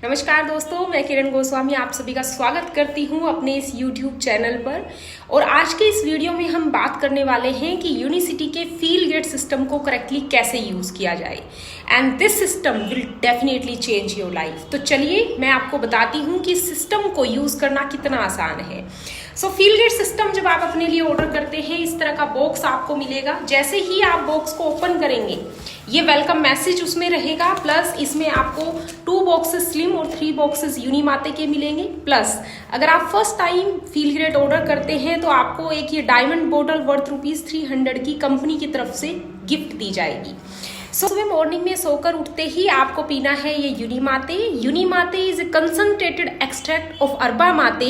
नमस्कार दोस्तों, मैं किरण गोस्वामी आप सभी का स्वागत करती हूं अपने इस YouTube चैनल पर। और आज के इस वीडियो में हम बात करने वाले हैं कि यूनिसिटी के फील्ड गेट सिस्टम को करेक्टली कैसे यूज किया जाए and this system will definitely change your life. तो चलिए मैं आपको बताती हूँ कि इस सिस्टम को यूज करना कितना आसान है। सो फील्ड गेट सिस्टम जब आप अपने लिए ऑर्डर करते हैं, इस तरह का बॉक्स आपको मिलेगा। जैसे ही आप बॉक्स को ओपन करेंगे, ये वेलकम मैसेज उसमें रहेगा, प्लस इसमें आपको 2 बॉक्सेस स्लिम और 3 बॉक्सेस यूनिमाते के मिलेंगे। प्लस अगर आप first time field gate order करते हैं तो आपको एक ये डायमंड बॉटल वर्थ ₹300 की कंपनी की तरफ से गिफ्ट दी जाएगी। सुबह मॉर्निंग में सोकर उठते ही आपको पीना है ये Unimate. Unimate is a concentrated extract of yerba mate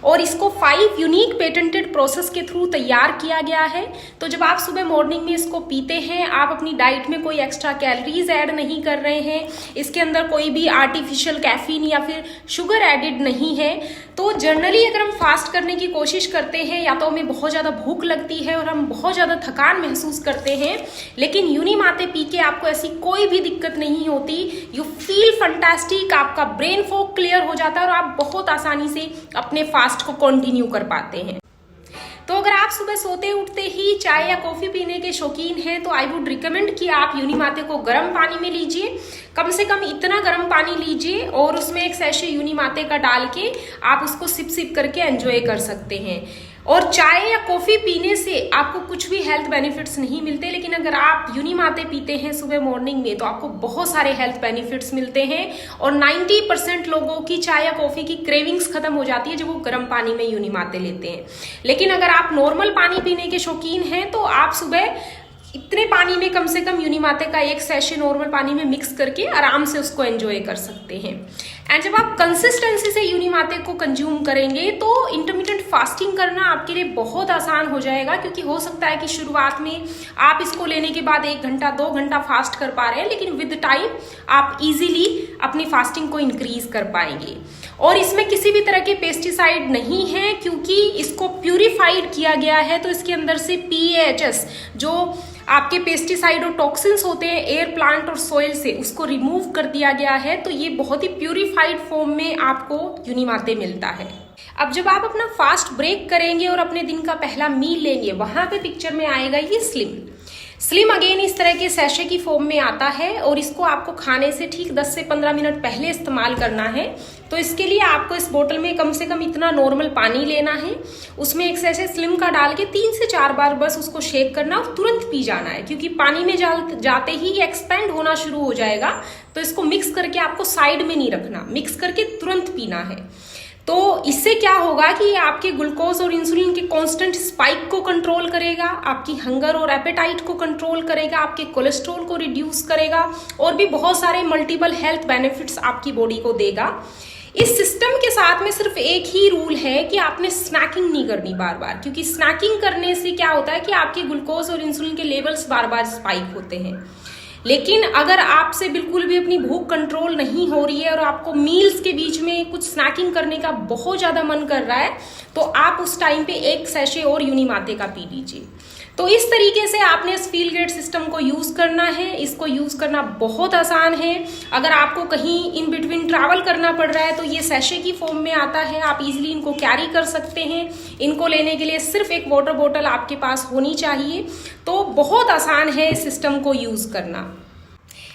और इसको 5 यूनिक पेटेंटेड प्रोसेस के थ्रू तैयार किया गया है। तो जब आप सुबह मॉर्निंग में इसको पीते हैं, आप अपनी डाइट में कोई एक्स्ट्रा कैलोरीज ऐड नहीं कर रहे हैं, इसके अंदर कोई भी आर्टिफिशियल कैफीन या फिर शुगर एडिड नहीं है। तो जनरली अगर हम फास्ट करने की कोशिश करते हैं, या तो हमें बहुत ज़्यादा भूख लगती है और हम बहुत ज़्यादा थकान महसूस करते हैं, लेकिन यूनिमाते पी के आपको ऐसी कोई भी दिक्कत नहीं होती। यू फील फंटास्टिक, आपका ब्रेन फॉग क्लियर हो जाता है और आप बहुत आसानी से अपने फास्ट को कंटिन्यू कर पाते हैं। तो अगर आप सुबह सोते उठते ही चाय या कॉफी पीने के शौकीन हैं तो आई वुड रिकमेंड कि आप यूनिमाते को गर्म पानी में लीजिए। कम से कम इतना गर्म पानी लीजिए और उसमें एक सैशे यूनिमाते का डाल के आप उसको सिप सिप करके एंजॉय कर सकते हैं। और चाय या कॉफी पीने से आपको कुछ भी हेल्थ बेनिफिट्स नहीं मिलते, लेकिन अगर आप यूनिमाते पीते हैं सुबह मॉर्निंग में तो आपको बहुत सारे हेल्थ बेनिफिट्स मिलते हैं। और 90% लोगों की चाय या कॉफी की क्रेविंग्स खत्म हो जाती है जब वो गर्म पानी में यूनिमाते लेते हैं। लेकिन अगर आप नॉर्मल पानी पीने के शौकीन हैं तो आप सुबह इतने पानी में कम से कम यूनिमाते का एक सेशन नॉर्मल पानी में मिक्स करके आराम से उसको एंजॉय कर सकते हैं। एंड जब आप कंसिस्टेंसी से यूनिमाते को कंज्यूम करेंगे तो इंटरमिटेंट फास्टिंग करना आपके लिए बहुत आसान हो जाएगा, क्योंकि हो सकता है कि शुरुआत में आप इसको लेने के बाद 1 घंटा 2 घंटा फास्ट कर पा रहे हैं, लेकिन विद टाइम आप इजीली अपनी फास्टिंग को इंक्रीज कर पाएंगे। और इसमें किसी भी तरह के पेस्टिसाइड नहीं है, क्योंकि इसको प्यूरिफाइड किया गया है। तो इसके अंदर से PAHs जो आपके पेस्टिसाइड और टॉक्सिन्स होते हैं एयर, प्लांट और सॉइल से, उसको रिमूव कर दिया गया है। तो ये बहुत ही प्यूरिफाइड फॉर्म में आपको यूनिमाते मिलता है। अब जब आप अपना फास्ट ब्रेक करेंगे और अपने दिन का पहला मील लेंगे, वहां पे पिक्चर में आएगा ये स्लिम अगेन इस तरह के सैशे की फॉर्म में आता है और इसको आपको खाने से ठीक 10 से 15 मिनट पहले इस्तेमाल करना है। तो इसके लिए आपको इस बोतल में कम से कम इतना नॉर्मल पानी लेना है, उसमें एक सैशे स्लिम का डाल के 3 से 4 बार बस उसको शेक करना और तुरंत पी जाना है, क्योंकि पानी में जाते ही ये एक्सपेंड होना शुरू हो जाएगा। तो इसको मिक्स करके आपको साइड में नहीं रखना, मिक्स करके तुरंत पीना है। तो इससे क्या होगा कि आपके ग्लूकोज और इंसुलिन के कांस्टेंट स्पाइक को कंट्रोल करेगा, आपकी हंगर और एपेटाइट को कंट्रोल करेगा, आपके कोलेस्ट्रॉल को रिड्यूस करेगा और भी बहुत सारे मल्टीपल हेल्थ बेनिफिट्स आपकी बॉडी को देगा। इस सिस्टम के साथ में सिर्फ एक ही रूल है कि आपने स्नैकिंग नहीं करनी बार बार, क्योंकि स्नैकिंग करने से क्या होता है कि आपके ग्लूकोज और इंसुलिन के लेवल्स बार बार स्पाइक होते हैं। लेकिन अगर आपसे बिल्कुल भी अपनी भूख कंट्रोल नहीं हो रही है और आपको मील्स के बीच में कुछ स्नैकिंग करने का बहुत ज्यादा मन कर रहा है, तो आप उस टाइम पे एक सैशे और यूनिमाते का पी लीजिए। तो इस तरीके से आपने इस फील्ड गेट सिस्टम को यूज करना है। इसको यूज करना बहुत आसान है। अगर आपको कहीं इन बिटवीन ट्रैवल करना पड़ रहा है तो ये सैशे की फॉर्म में आता है, आप इजीली इनको कैरी कर सकते हैं। इनको लेने के लिए सिर्फ एक वाटर बोतल आपके पास होनी चाहिए। तो बहुत आसान है इस सिस्टम को यूज करना।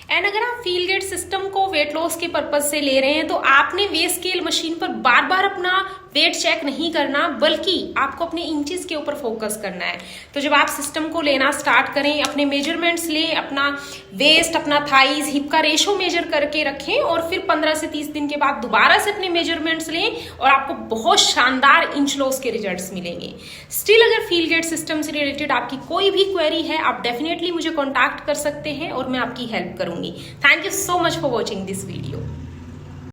एंड अगर आप फील्ड गेट सिस्टम को वेट लॉस के पर्पज से ले रहे हैं तो आपने वेट स्केल मशीन पर बार बार अपना वेट चेक नहीं करना, बल्कि आपको अपने इंचेस के ऊपर फोकस करना है। तो जब आप सिस्टम को लेना स्टार्ट करें, अपने मेजरमेंट्स लें, अपना वेस्ट, अपना थाइज, हिप का रेशो मेजर करके रखें और फिर 15 से 30 दिन के बाद दोबारा से अपने मेजरमेंट्स लें और आपको बहुत शानदार इंच लॉस के रिजल्ट्स मिलेंगे। स्टिल अगर फील्ड गेट सिस्टम से रिलेटेड आपकी कोई भी क्वेरी है, आप डेफिनेटली मुझे कॉन्टैक्ट कर सकते हैं और मैं आपकी हेल्प करूंगी। Thank you so much for watching this video.